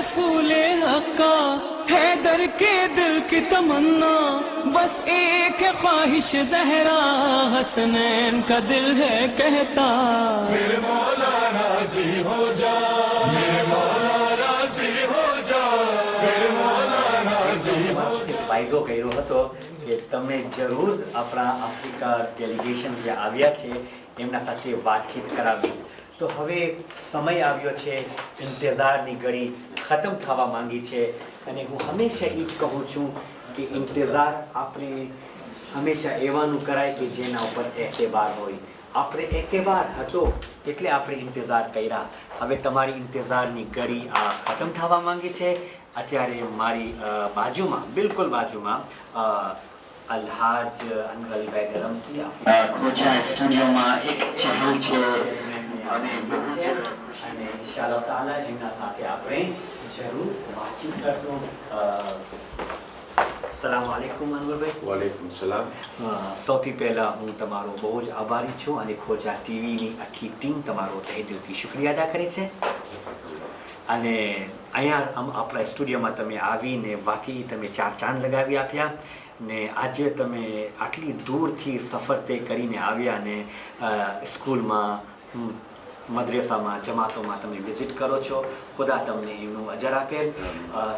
रसूले हक्का हैदर के दिल की तमन्ना बस एक है ख्वाहिश जहरा हसनैन का दिल है कहता मेरे मौला राजी हो जा मेरे मौला राजी हो जा मेरे मौला राजी हो जा વાયદો કર્યો હતો કે તમે જરૂર આપણા આફ્રિકા ડેલિગેશન જે આવ્યા છે એમના સાથે વાતચીત કરાવીશ. તો હવે સમય આવ્યો છે, ઇંતજારની ઘડી ખતમ થવા માંગી છે અને હું હંમેશા એ જ કહું છું કે ઇંતજાર આપણે હંમેશા એવાનું કરાય કે જેના ઉપર એતબાર હોય. આપણે એતબાર હતો એટલે આપણે ઇંતજાર કર્યા. હવે તમારી ઇંતજારની ઘડી આ ખતમ થવા માંગી છે. અત્યારે મારી બાજુમાં બિલકુલ બાજુમાં અલ્હાજ અનવરભાઈ ધરમસી ખોજા સ્ટુડિયોમાં એક ચહેલ છે અને ઇન્શાઅલ્લાહ તાલા એમના સાથે આપણે જરૂર વાતચીત કરશું. અસલામુ અલૈકુમ અનવરભાઈ. વાલેકુમ સલામ. સૌથી પહેલાં હું તમારો બહુ જ આભારી છું અને ખોજા ટીવીની આખી ટીમ તમારો તહે દિલથી શુક્રિયા અદા કરે છે. અને અહીંયા આપણા સ્ટુડિયોમાં તમે આવીને વાકઈ તમે ચાર ચાંદ લગાવી આપ્યા ને આજે તમે આટલી દૂરથી સફર તે કરીને આવ્યા ને સ્કૂલમાં મદ્રેસામાં જમાતોમાં તમે વિઝિટ કરો છો. ખુદા તમને એનું અજર આપે.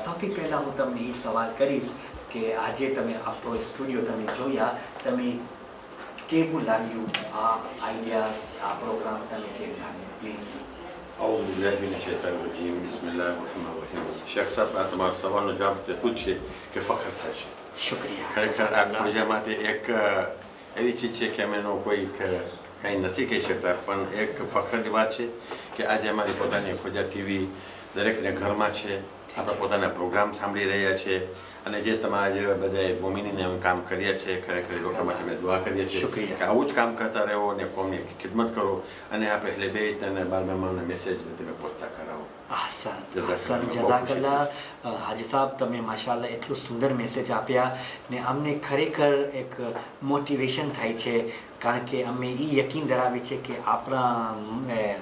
સૌથી પહેલાં હું તમને એ સવાલ કરીશ કે આજે તમે આપણો સ્ટુડિયો તમે જોયા, તમે કેવું લાગ્યું આ આઈડિયા, આ પ્રોગ્રામ તમે કેવું લાગ્યું પ્લીઝ? أعوذ بالله من الشيطان الرجيم بسم الله الرحمن الرحيم. શેખ સાહેબ આ તમારા સવાલનો જવાબ પૂછે કે ફખર થાય છે. શુક્રિયા. ખરેખર આ ખોજા માટે એક એવી ચીજ છે કે અમે એનો કોઈ કંઈ નથી કહી શકતા, પણ એક ફખરની વાત છે કે આજે અમારી પોતાની ખોજા ટીવી દરેકને ઘરમાં છે. આપણા પોતાના પ્રોગ્રામ સાંભળી રહ્યા છે અને જે તમારા જેવા બધા મોમિનીને અમે કામ કર્યા છે, ખરેખર એ લોકો માટે અમે દુઆ કરીએ છીએ કે આવું જ કામ કરતા રહો અને કોમની ખિદમત કરો અને આ પહેલે બે તને બાર મહેમાનના મેસેજ તમે પહોંચતા કરાવો. ahsan જઝાકલ્લા. હાજી સાહેબ તમે માશાઅલ્લાહ એટલું સુંદર મેસેજ આપ્યા ને અમને ખરેખર એક મોટિવેશન થાય છે, કારણ કે અમે એ યકીન ધરાવીએ છીએ કે આપણા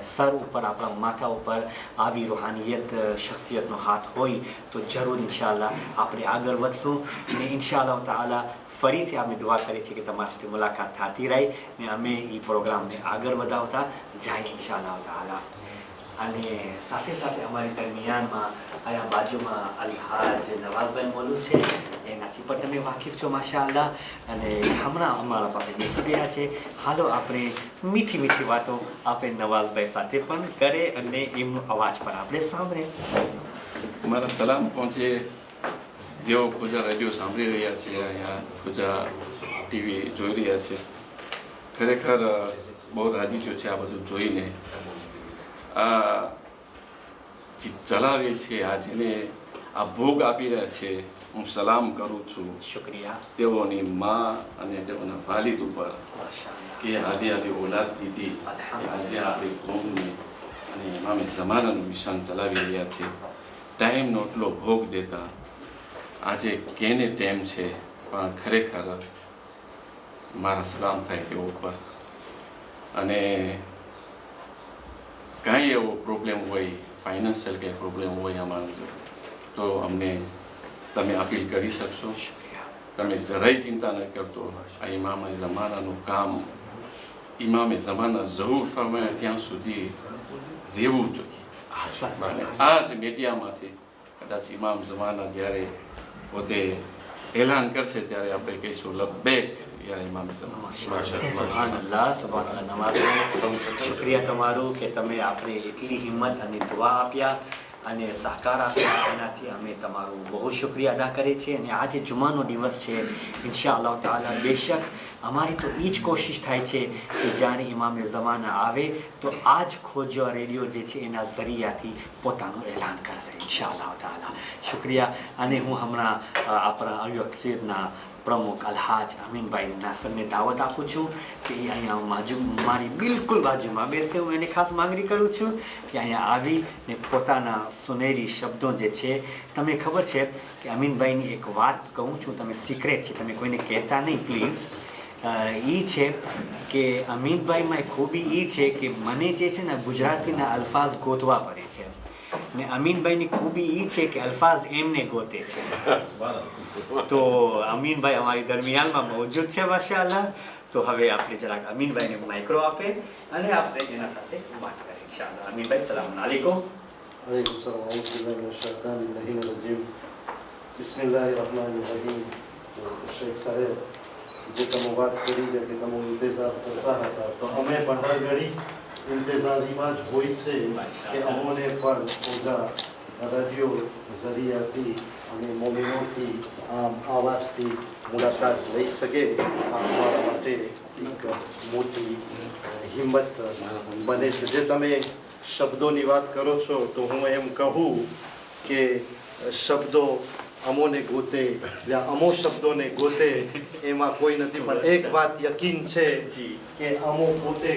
સર ઉપર, આપણા માથા ઉપર આવી રૂહાનિયત શખ્સિયતનો હાથ હોય તો જરૂર ઇન્શાઅલ્લાહ આપણે આગળ વધશું. અને ઇન્શાઅલ્લાહ તાલા ફરીથી અમે દુઆ કરીએ છીએ કે તમારી સાથે મુલાકાત થતી રહી ને અમે એ પ્રોગ્રામને આગળ વધાવતા જાય ઇન્શાઅલ્લાહ તાલા. અને સાથે સાથે અમારી દરમિયાનમાં અહીંયા બાજુમાં અલ્હાજ નવાઝભાઈ મોલું છે, એનાથી પણ તમે વાકેફ છો માશાઅલ્લાહ. અને હમણાં અમારા પાસે બેસી ગયા છે. હાલો આપણે મીઠી મીઠી વાતો આપણે નવાઝભાઈ સાથે પણ કરે અને એમનો અવાજ પણ આપણે સાંભળે. મારા સલામ પહોંચે જેઓ ખોજા રેડિયો સાંભળી રહ્યા છે, અહીંયા ખોજા ટીવી જોઈ રહ્યા છે. ખરેખર બહુ રાજી થયો છે આ બધું જોઈને. આ જે ચલાવે છે, આ જેને આ ભોગ આપી રહ્યા છે, હું સલામ કરું છું શુક્રિયા તેઓની મા અને તેઓના વાલિદ ઉપર કે આજે આવી ઓલાદ દીધી આજે આપણી કોમને અને ઇમામે ઝમાનાનું મિશન ચલાવી રહ્યા છે. ટાઈમનો એટલો ભોગ દેતા આજે કેને ટાઈમ છે, પણ ખરેખર મારા સલામ થાય તેઓ ઉપર. અને કાંઈ એવો પ્રોબ્લેમ હોય, ફાઇનાન્શિયલ કંઈ પ્રોબ્લેમ હોય અમારો, તો અમને તમે અપીલ કરી શકશો. તમે જરાય ચિંતા ન કરતો. આ ઇમામે ઝમાનાનું કામ ઇમામે ઝમાના ઝહૂર ફરમાયા ત્યાં સુધી રહેવું જોઈએ. અને આ જ મીડિયામાંથી કદાચ ઇમામ ઝમાના જ્યારે પોતે એલાન કરશે ત્યારે આપણે કહીશું લબ્બેક યા ઇમામ ઝમાના. સુબહાનલ્લાહ સુબહાનલ્લાહ. નવાઝભાઈ શુક્રિયા તમારું કે તમે આપણે એટલી હિંમત અને દુઆ આપ્યા અને સહકાર આપ્યા, એનાથી અમે તમારું બહુ શુક્રિયા અદા કરીએ છીએ. અને આજે જુમાનો દિવસ છે ઇન્શાઅલ્લાહ તાલા. બેશક અમારી તો એ જ કોશિશ થાય છે કે જ્યારે ઇમામે ઝમાના આવે તો આ જ ખોજો રેડિયો જે છે એના ઝરિયાથી પોતાનું એલાન કરશે ઇન્શાઅલ્લાહ તાલા. શુક્રિયા. અને હું હમણાં આપણા અયુક્સિરના પ્રમુખ અલ્હાજ અમીનભાઈ નાસરને દાવત આપું છું કે એ અહીંયા મારી બિલકુલ બાજુમાં બેસે. હું એને ખાસ માંગણી કરું છું કે અહીંયા આવીને પોતાના સુનેરી શબ્દો જે છે, તમે ખબર છે કે અમીનભાઈની એક વાત કહું છું, તમે સિક્રેટ છે, તમે કોઈને કહેતા નહીં પ્લીઝ. એ છે કે અમીનભાઈમાં ખૂબી એ છે કે મને જે છે ને ગુજરાતીના અલ્ફાઝ ગોતવા પડે છે. ને અમીનભાઈની ખૂબી એ છે કે અલ્ફાઝ એમને ગોતે છે. તો અમીનભાઈ અમારી દરમિયાનમાં મોજૂદ છે માશાઅલ્લાહ. તો હવે આપણે જરાક અમીનભાઈને માઇક્રો આપે અને આપણે એના સાથે વાત કરીએ ઇન્શાઅલ્લાહ. અમીનભાઈ સલામ અલૈકુમ. वालेकुम सलाम औज़ु बिल्लाहि मिनश शैतानिर रजीम बिस्मिल्लाहिर रहमानिर रहीम. शेख साहेब જે તમે વાત કરી છે કે તમે ઇંતજાર કરતા હતા તો અમે પણ હર ઘડી ઇંતજારીમાં જ હોય છે કે અમોને પણ પૂજા રેડિયો ઝરિયાથી અને મોમિનોથી આમ આવાજથી મુલાકાત લઈ શકે આ અમારા માટે એક મોટી હિંમત બને છે. જે તમે શબ્દોની વાત કરો છો તો હું એમ કહું કે શબ્દો અમોને ગોતે યા અમો શબ્દોને ગોતે એમાં કોઈ નથી, પણ એક વાત યકીન છે કે અમો પોતે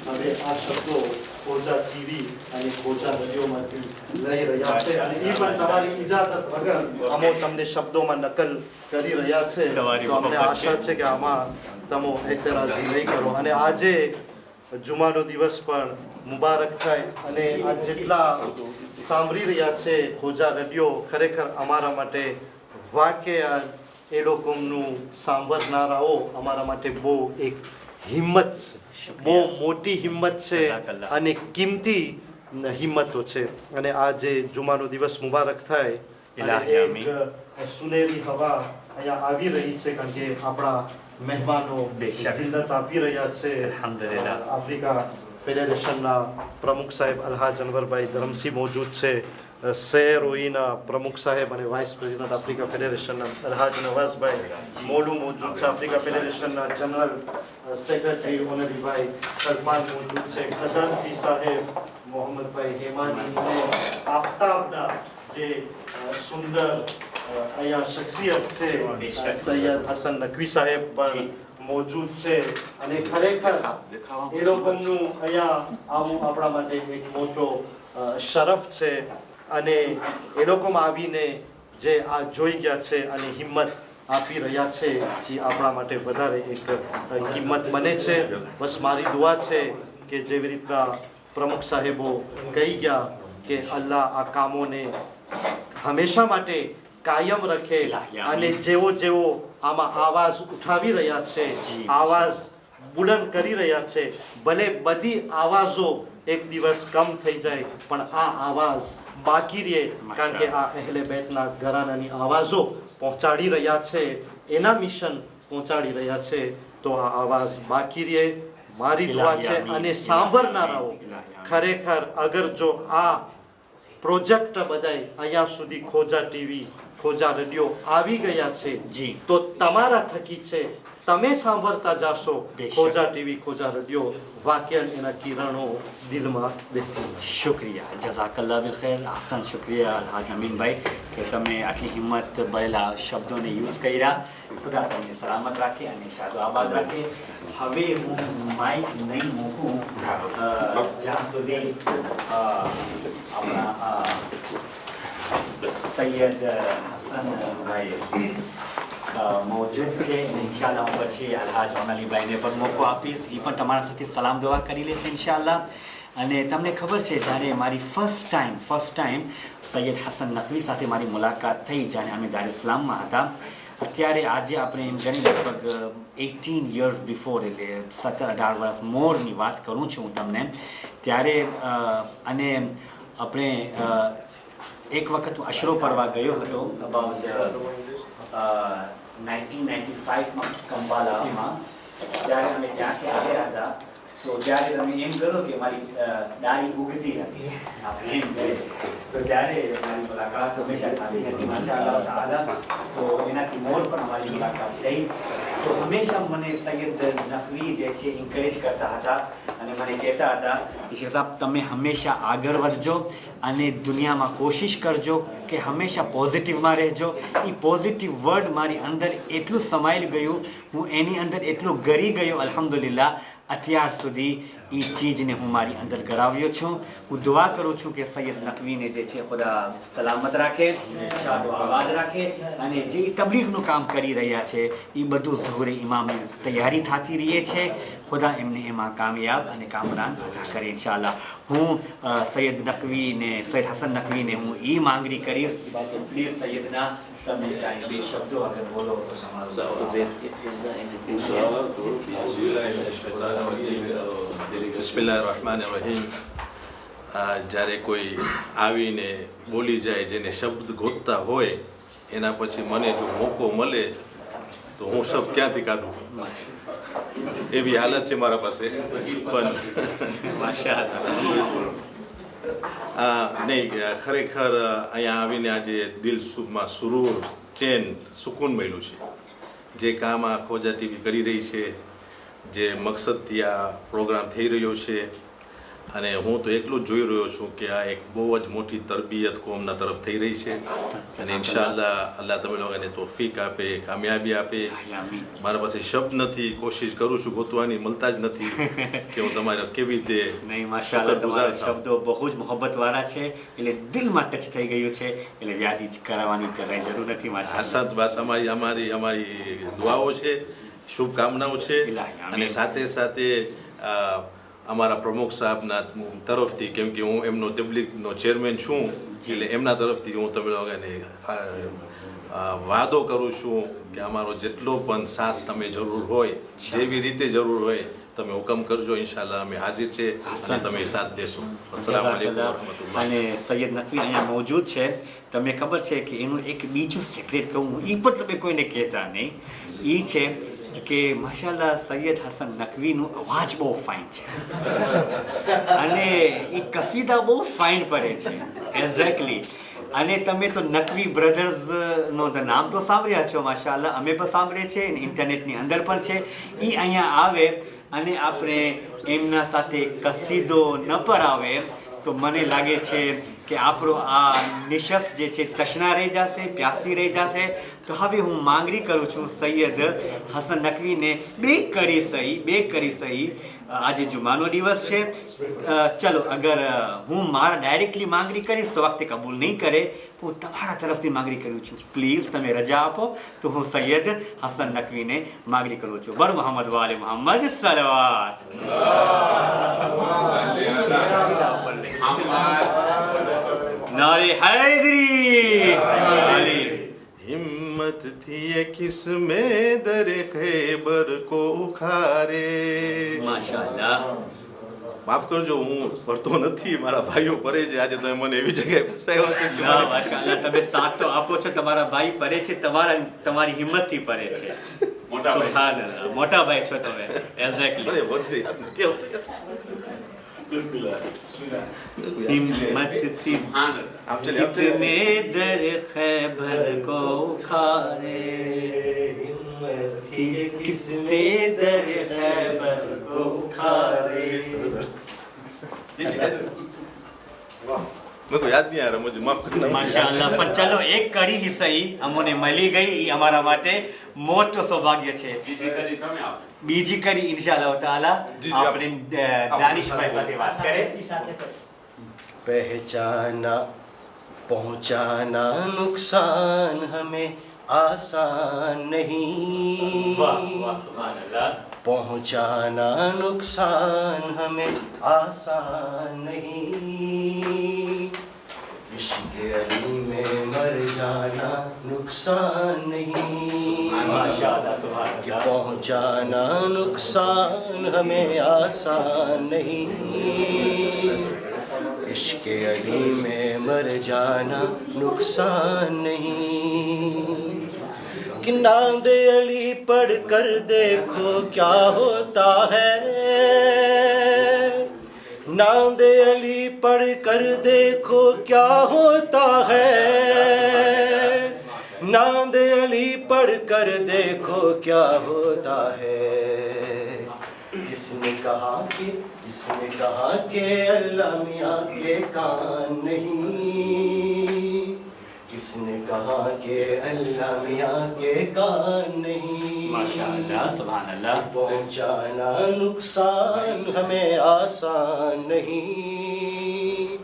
હવે આ શબ્દો ખોજા ટીવી અને ખોજા રેડિયોમાંથી લઈ રહ્યા છે અને એ પણ તમારી ઇજાઝત વગર અમો તમને શબ્દોમાં નકલ કરી રહ્યા છે. તો અમને આશા છે કે આમાં તમે એતરાજી નહીં કરો. અને આજે જુમાનો દિવસ પણ મુબારક થાય અને આ જેટલા સાંભળી રહ્યા છે ખોજા રેડિયો ખરેખર અમારા માટે વાક્ય એ લોકોનું સાંભળનારાઓ અમારા માટે બહુ એક હિંમત છે, બહુ મોટી હિંમત છે અને કિંમતી હિંમતો છે. અને આ જે જુમાનો દિવસ મુબારક થાય અને એક સુનેરી હવા અહીંયા આવી રહી છે કારણ કે આપણા મહેમાનો જિલ્લત આપી રહ્યા છે. આફ્રિકા ફેડરેશનના પ્રમુખ સાહેબ અલ્હાજ અનવરભાઈ ધરમસી મોજૂદ છે, શેરોઈના પ્રમુખ સાહેબ અને વાઇસ પ્રેસિડેન્ટ આફ્રિકા ફેડરેશનના અલ્હાજ નવાઝભાઈ મોલુ મોજૂદ છે, આફ્રિકા ફેડરેશનના જનરલ સેક્રેટરી ઓનરીભાઈ સલમાન મોજૂદ છે, ખજાનચી સાહેબ મોહમ્મદભાઈ હેમાની અને આફતાબના જે સુંદર અહીંયા શખ્સિયત છે સૈયદ હસન નકવી સાહેબ પણ મોજૂદ છે. અને ખરેખર એ લોકોનું અહીંયા આવું આપણા માટે એક મોટો શરફ છે અને એ લોકોમાં આવીને જે આ જોઈ ગયા છે અને હિંમત આપી રહ્યા છે એ આપણા માટે વધારે એક કિંમત બને છે. બસ મારી દુઆ છે કે જેવી રીતના પ્રમુખ સાહેબો કહી ગયા કે અલ્લાહ આ કામોને હંમેશા માટે કાયમ રખે અને જેવો જેવો આમાં આવાજ ઉઠાવી રહ્યા છે, આવાજ બુલંદ કરી રહ્યા છે, ભલે બધી આવાજો એક દિવસ કમ થઈ જાય પણ આ આવાજ બાકી રહે કારણ કે આ અહેલે બેતના ઘરાનાની આવાજો પહોંચાડી રહ્યા છે, એના મિશન પહોંચાડી રહ્યા છે. તો આ આવાજ બાકી રહે મારી દુઆ છે. અને સાંભળનારાઓ ખરેખર અગર જો આ પ્રોજેક્ટ બધાય અહીંયા સુધી ખોજા ટીવી ખોજા રેડિયો આવી ગયા છે તો તમારા થકી છે, તમે સાંભળતા જાશો ખોજા ટીવી ખોજા રેડિયો વાક્ય એના કિરણો દિલમાં દેખતી જશે. શુક્રિયા, જઝાકલ્લાહ બિલ ખૈર. આસાન શુક્રિયા અલ્હાજ અમીનભાઈ કે તમે આટલી હિંમત ભરેલા શબ્દોને યુઝ કર્યા. ખુદા તમને સલામત રાખે અને શાદો આબાદ રાખે. હવે હું માઇક નહીં મૂકું જ્યાં સુધી આપણા સૈયદ હસનભાઈ મોજૂદ છે. ઇન્શાલ્લાહ હું પછી અલ્હાજ ઓનલીભાઈને પણ મોકો આપીશ, એ પણ તમારા સાથે સલામ દુઆ કરી લેશે ઇન્શાલ્લાહ. અને તમને ખબર છે જ્યારે મારી ફર્સ્ટ ટાઈમ સૈયદ હસન નકવી સાથે મારી મુલાકાત થઈ જ્યારે અમે દાર ઇસ્લામમાં હતા, અત્યારે આજે આપણે એમ ગણી લગભગ 18 years બિફોર એટલે 17-18 વર્ષ મોરની વાત કરું છું હું તમને. ત્યારે અને આપણે એક વખત હું અશરો પડવા ગયો હતો અબાઉટ 1995માં કંબાલામાં. ત્યારે અમે ત્યાંથી આવ્યા હતા તો ત્યારે તમે એમ કરો કે મારી દાઢી ઉગતી હતી આપણે એમ કહે તો ત્યારે મારી મુલાકાત હંમેશા થતી હતી માશાઅલ્લાહ તાઆલા. તો એનાથી મોર પણ અમારી મુલાકાત થઈ. તો હંમેશા મને સૈયદ નકવી જે છે એન્કરેજ કરતા હતા અને મને કહેતા હતા કે શેખ સાહેબ તમે હંમેશા આગળ વધજો અને દુનિયામાં કોશિશ કરજો કે હંમેશા પોઝિટિવમાં રહેજો. એ પોઝિટિવ વર્ડ મારી અંદર એટલું સમાયેલું ગયું, હું એની અંદર એટલું ગરી ગયો અલ્હમ્દુલિલ્લાહ. અત્યાર સુધી એ ચીજને હું મારી અંદર ગરાવ્યો છું. હું દુઆ કરું છું કે સૈયદ નકવીને જે છે ખુદા સલામત રાખે, શાદો આબાદ રાખે અને જે તબલીગનું કામ કરી રહ્યા છે એ બધું ઝુહરે ઇમામની તૈયારી થતી રહે છે. ખુદા એમને એમાં કામયાબ અને કામરાન અદા કરે ઇન્શાઅલ્લાહ. હું સૈયદ નકવીને, સૈયદ હસન નકવીને હું એ માંગણી કરીશ કે પ્લીઝ સૈયદના તમે કાંઈ બે શબ્દો અગર બોલો તો બિસ્મિલ્લાહિર રહેમાનિર રહીમ. જ્યારે કોઈ આવીને બોલી જાય, જેને શબ્દ ગોતતા હોય, એના પછી મને જો મોકો મળે તો હું શબ્દ ક્યાંથી કાઢું, એવી હાલત છે મારા પાસે. પણ નહીં, ખરેખર અહીંયા આવીને આજે દિલમાં સુરૂર, ચેન, સુકૂન મળ્યું છે. જે કામ આ ખોજા ટીવી કરી રહી છે, જે મકસદથી આ પ્રોગ્રામ થઈ રહ્યો છે, અને હું તો એટલું જ જોઈ રહ્યો છું કે આ એક બહુ જ મોટી તરબિયત કોમના તરફ થઈ રહી છે. અને ઇન્શાઅલ્લાહ અલ્લાહ તમે લોકોને તોફીક આપે, કામયાબી આપે. મારા પાસે શબ્દ નથી, કોશિશ કરું છું ગોતવાની, મળતા જ નથી કે હું તમારે કેવી રીતે. નહીં, માશાઅલ્લાહ તમારા શબ્દો બહુ જ મોહબ્બતવાળા છે, એટલે દિલમાં ટચ થઈ ગયું છે, એટલે વ્યાધિ કરાવવાની જરાય જરૂર નથી. માશાઅલ્લાહ બસ અમારી દુઆઓ છે, શુભકામનાઓ છે. અને સાથે સાથે અમારા પ્રમુખ સાહેબના તરફથી, કેમ કે હું એમનો તબલીગનો ચેરમેન છું, એટલે એમના તરફથી હું તમે લોકોને વાદો કરું છું કે અમારો જેટલો પણ સાથ તમે જરૂર હોય, જેવી રીતે જરૂર હોય, તમે હુકમ કરજો. ઇન્શાઅલ્લાહ અમે હાજર છે અને તમે સાથ દેશો. અસ્સલામુ અલૈકુમ વરહમતુલ્લાહ. અને સૈયદ નકવી અહીંયા મોજૂદ છે. તમને ખબર છે કે એનું એક બીજું સિક્રેટ કહું, એ પણ તમે કોઈને કહેતા નહીં. એ છે કે માશાઅલ્લાહ સૈયદ હસન નકવીનું અવાજ બહુ ફાઇન છે અને એ કસીદા બહુ ફાઇન પડે છે. એક્ઝેક્ટલી. અને તમે તો નકવી બ્રધર્સનો નામ તો સાંભળ્યા છો. માશાઅલ્લાહ અમે પણ સાંભળીએ છીએ, ઇન્ટરનેટની અંદર પણ છે. એ અહીંયા આવે અને આપણે એમના સાથે કસીદો ન પડાવે તો મને લાગે છે કે આપણો આ નિશસ જે છે તશના રહી જશે, પ્યાસી રહી જશે. તો હવે હું માંગણી કરું છું સૈયદ હસન નકવીને બે કરી સહી. આજે જુમાનો દિવસ છે. ચલો, અગર હું મારા ડાયરેક્ટલી માંગણી કરીશ તો વખતે કબૂલ નહીં કરે, હું તમારા તરફથી માંગણી કરું છું. પ્લીઝ તમે રજા આપો તો હું સૈયદ હસન નકવીને માંગણી કરું છું. બર મોહમ્મદ વાલે મોહમ્મદ સલવાત. नारे हैदरी. हिम्मत थी ये किस्में दर खैबर को उखारे. माशाअल्लाह. માફ કરજો, હું ભરતો નથી, મારા ભાઈઓ પરે છે. આજે તમે મને એવી જગ્યાએ ફસાયો કે માશાઅલ્લાહ, તમે સાથ તો આપો છો. તમારા ભાઈ પરે છે, તમારી હિંમતથી પરે છે. સુબહાનઅલ્લાહ, મોટા ભાઈ છો તમે. એક્ઝેક્ટલી. हिम्मत थी कितने दर खैबर को खारे, किसने दर खैबर को खारे. મેં કોઈ યાદ નહીં આ રમૂજ, માફ કરજો. માશાઅલ્લાહ. પણ ચલો, એક કડી ही सही અમને મળી ગઈ, એ અમારા માટે મોટું સૌભાગ્ય છે. બીજી કરી ઇન્શાઅલ્લાહ તાલા આપણે દાનિશભાઈ સાથે વાત કરે. पहचाना पहुंचाना नुकसान हमें आसान नहीं. पहुंचाना नुकसान हमें आसान नहीं. इश्क़ अली में मर जाना नुकसान नहीं. कि पहुंचाना नुकसान हमें आसान नहीं. इश्क़ अली में मर जाना नुकसान नहीं. कि नाम अली पढ़ कर देखो क्या होता है. नाम अली पढ़ कर देखो क्या होता है. नाम अली पढ़ कर देखो क्या होता है. किसने कहा कि अल्लाह मियाँ के कान नहीं. किसने कहा कि अल्लाह मियाँ के कान नहीं. माशाअल्लाह, सुभान अल्लाह. पहुँचाना नुकसान हमें आसान नहीं.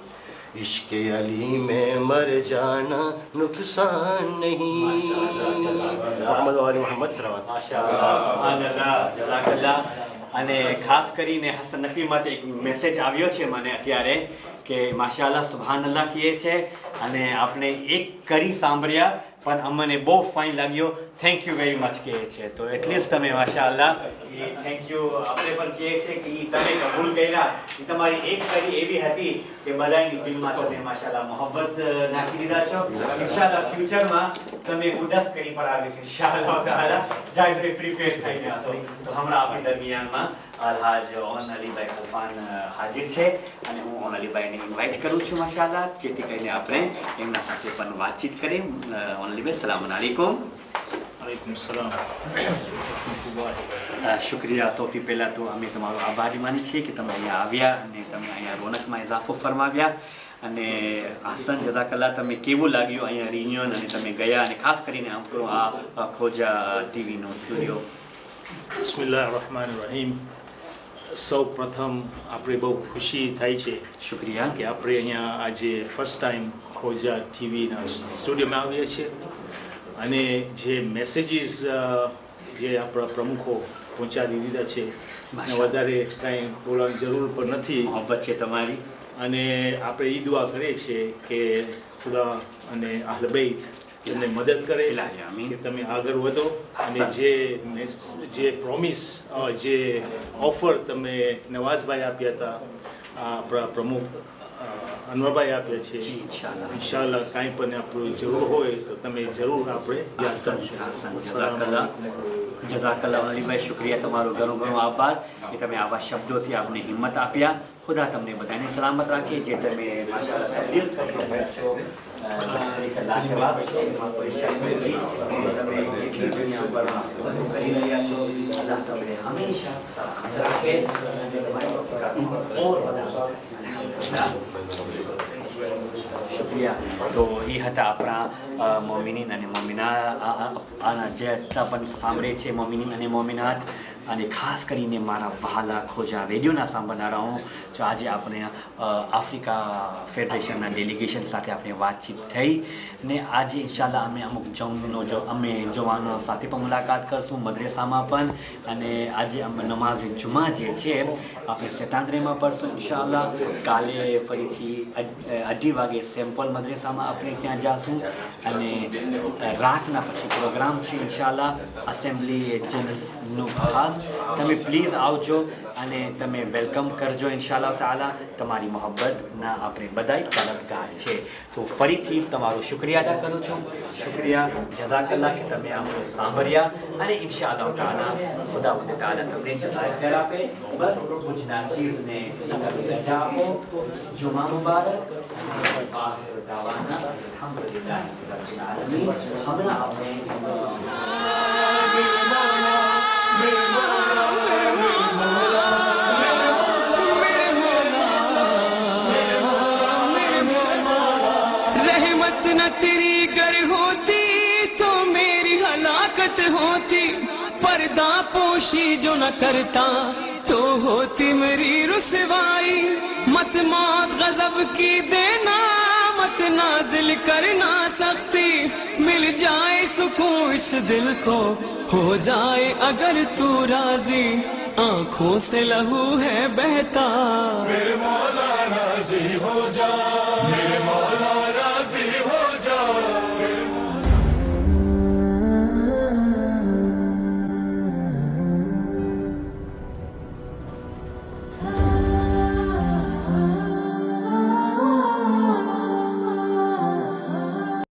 इश्क़ अली में मर जाना नुकसान नहीं. मोहम्मद वाले मोहम्मद सलवात. माशाअल्लाह, सुभान अल्लाह, जज़ाकल्लाह. અને ખાસ કરીને હસન નકવી માટે એક મેસેજ આવ્યો છે મને અત્યારે કે માશાઅલ્લાહ સુબહાનલ્લાહ કહે છે અને આપણે એક કરી સાંભળ્યા પણ અમને બહુ ફાઇન લાગ્યો, થેન્ક યુ વેરી મચ કહે છે. તો એટલીસ્ટ તમે માશાઅલ્લાહ એ થેન્ક યુ આપણે પણ કહે છે કે એ તમે કબૂલ કર્યા, એ તમારી એક કરી એવી હતી કે બધાની દિલમાં તમે માશાઅલ્લાહ મોહબ્બત નાખી દીધા છો. ઇન્શાઅલ્લાહ ફ્યુચરમાં તમે 10 કરી પડાવીશ ઇન્શાઅલ્લાહ તાઆલા. જાય પ્રિપેર થઈ ગયા છો. તો હમણાં આપણી દરમિયાનમાં અલહાજ ઓન અલીભાઈ ખલફાન હાજર છે અને હું ઓન અલીભાઈને ઇન્વાઇટ કરું છું માશાઅલ્લાહ, જેથી કરીને આપણે એમના સાથે પણ વાતચીત કરીએ. ઓન અલીભાઈ સલામ અલૈકુમ. વાલેકુમ સલામ. શુક્રિયા. સૌથી પહેલાં તો અમે તમારો આભારી માની છીએ કે તમે અહીંયા આવ્યા અને તમે અહીંયા રોનકમાં ઇજાફો ફરમાવ્યા. અને હસન જઝાકલ્લા, તમે કેવું લાગ્યું અહીંયા રિયુનિયન અને તમે ગયા અને ખાસ કરીને આપણો આ ખોજા ટીવીનો સ્ટુડિયો? બિસ્મિલ્લાહ રહમાન રહીમ. સૌ પ્રથમ આપણે બહુ ખુશી થાય છે શુક્રિયા કે આપણે અહીંયા આજે ફર્સ્ટ ટાઈમ ખોજા ટીવીના સ્ટુડિયોમાં આવીએ છીએ અને જે મેસેજીસ જે આપણા પ્રમુખો પહોંચાડી દીધા છે અને વધારે કાંઈ બોલવાની જરૂર પણ નથી. મોહબ્બત છે તમારી. અને આપણે એ દુઆ કરીએ છીએ કે ખુદા અને અહલ બૈત એમને મદદ કરે કે તમે આગળ વધો અને જે પ્રોમિસ જે ઓફર તમે નવાઝભાઈ આપ્યા હતા, આપણા પ્રમુખ અનવરભાઈ આપ્યા છે, ઇન્શાઅલ્લાહ કાંઈ પણ આપણું જરૂર હોય તો તમે જરૂર આપણે જઝાકલ્લાહ અલીભાઈ. શુક્રિયા, તમારો ઘણો ઘણો આભાર કે તમે આવા શબ્દોથી આપણે હિંમત આપ્યા. ખુદા તમને બધાને સલામત રાખે. જે તમે માશાઅલ્લાહ તબલીગ કરી રહ્યા છો એક લાજવાબ છે, એમાં કોઈ શક નથી. તમે એટલી દુનિયા પર કરી રહ્યા છો. અલ્લાહ તમને હંમેશા સલામત રાખે અને તમારી વફાદારી ઓર વધારે. શુક્રિયા. તો એ હતા આપણા મોમિનીન અને મોમિના આના જેટલા પણ સાંભળે છે મોમિનીન અને મોમિનાત, અને ખાસ કરીને મારા વહાલા ખોજા રેડિયોના સાંભળનારાઓ. જો આજે આપણે આફ્રિકા ફેડરેશનના ડેલિગેશન સાથે આપણે વાતચીત થઈ ને આજે ઇન્શાલ્લાહ અમે અમુક અમે જવાનો સાથે પણ મુલાકાત કરશું મદ્રેસામાં પણ. અને આજે અમે નમાઝ જુમા જે છે આપણે 97માં પડશું ઇન્શાલ્લાહ. કાલે ફરીથી 2:30 વાગે સેમ્પલ મદ્રેસામાં આપણે ત્યાં જાશું અને રાતના પછી પ્રોગ્રામ છે ઇન્શાલ્લાહ અસેમ્બલી જનરલનું ખાસ. તમે પ્લીઝ આવજો અને તમે વેલકમ કરજો ઇન્શાઅલ્લાહ તાઆલા. તમારી મોહબ્બતના આપણે બધાય તલબગાર છે. તો ફરીથી તમારો શુક્રિયા અદા કરું છું. શુક્રિયા, જઝાકલ્લાહ કે તમે અમને સાંભળ્યા અને ઇન્શાઅલ્લાહ તાઆલા ખુદાવંદ તાઆલા તમને જઝાય ખૈર આપે. બસ કુછ નાચીઝને રજા આપો. જુમા મુબારક. આખિર દાવાના અલ્હમ્દુલિલ્લાહ રબ્બિલ આલમીન. હમણાં આપણે न तेरी गर होती तो मेरी हलाकत होती, पर्दा पोशी जो न करता तो होती मेरी रुसवाई. मत मौत गजब की देना, मत नाजिल करना सख्ती, मिल जाए सुकून इस दिल को, हो जाए अगर तू राजी. आंखों से लहू है बहता, मेरे मौला राजी हो जा, मेरे मौला